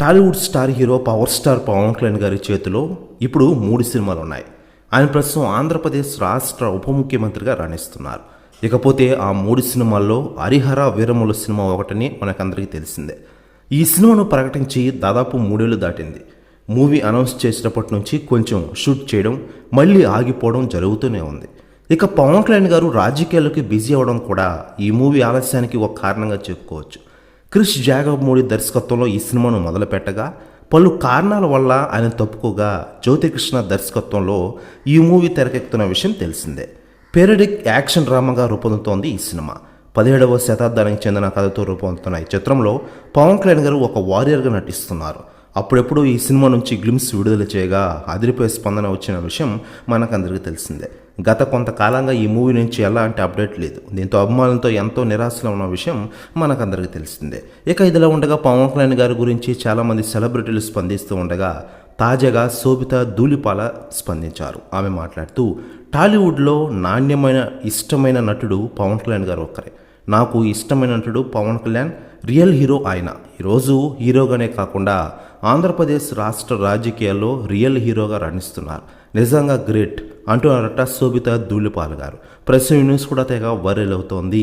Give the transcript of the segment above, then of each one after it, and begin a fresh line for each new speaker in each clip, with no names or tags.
Tollywood star hero power star Pawan Kalyan గారి చేతిలో ఇప్పుడు 3 సినిమాలు ఉన్నాయి. ఆయన ప్రస్తుతం ఆంధ్రప్రదేశ్ రాష్ట్ర ఉప ముఖ్యమంత్రిగా రాణిస్తున్నారు. ఇకపోతే ఆ 3 సినిమాల్లో హరిహర వీరముల సినిమా ఒకటని మనకందరికీ తెలిసిందే. ఈ సినిమాను ప్రకటించి దాదాపు 3 ఏళ్లు దాటింది. మూవీ అనౌన్స్ చేసినప్పటి నుంచి కొంచెం షూట్ చేయడం, మళ్ళీ ఆగిపోవడం జరుగుతూనే ఉంది. ఇక పవన్ కళ్యాణ్ గారు రాజకీయాల్లోకి బిజీ అవ్వడం కూడా ఈ మూవీ ఆలస్యానికి ఒక కారణంగా చెప్పుకోవచ్చు. క్రిష్ జాగమూడి దర్శకత్వంలో ఈ సినిమాను మొదలుపెట్టగా పలు కారణాల వల్ల ఆయన తప్పుకోగా జ్యోతికృష్ణ దర్శకత్వంలో ఈ మూవీ తెరకెక్కుతున్న విషయం తెలిసిందే. పేరడిక్ యాక్షన్ డ్రామాగా రూపొందుతోంది ఈ సినిమా. 17వ శతాబ్దానికి చెందిన కథతో రూపొందుతున్న ఈ చిత్రంలో పవన్ కళ్యాణ్ గారు ఒక వారియర్గా నటిస్తున్నారు. అప్పుడెప్పుడు ఈ సినిమా నుంచి గ్లిమ్స్ విడుదల చేయగా అదిరిపోయే స్పందన వచ్చిన విషయం మనకందరికీ తెలిసిందే. గత కొంతకాలంగా ఈ మూవీ నుంచి ఎలాంటి అప్డేట్ లేదు. దీంతో అభిమానులతో ఎంతో నిరాశలో ఉన్న విషయం మనకందరికీ తెలిసిందే. ఇక ఇదిలా ఉండగా పవన్ కళ్యాణ్ గారి గురించి చాలామంది సెలబ్రిటీలు స్పందిస్తూ ఉండగా తాజాగా శోభిత ధూళిపాల స్పందించారు. ఆమె మాట్లాడుతూ, టాలీవుడ్లో నాణ్యమైన ఇష్టమైన నటుడు పవన్ కళ్యాణ్ గారు ఒక్కరే. నాకు ఇష్టమైన నటుడు పవన్ కళ్యాణ్, రియల్ హీరో ఆయన. ఈరోజు హీరోగానే కాకుండా ఆంధ్రప్రదేశ్ రాష్ట్ర రాజకీయాల్లో రియల్ హీరోగా రాణిస్తున్నారు. నిజంగా గ్రేట్ అంటున్నారట శోభిత ధూళిపాల గారు. ప్రెస్ న్యూస్ కూడా తెగ వైరల్ అవుతోంది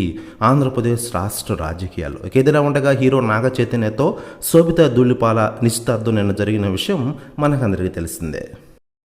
ఆంధ్రప్రదేశ్ రాష్ట్ర రాజకీయాల్లో. ఏదైనా ఉండగా హీరో నాగ చైతన్యతో శోభిత ధూళిపాల నిశ్చితార్థం నిన్న జరిగిన విషయం మనకందరికీ తెలిసిందే.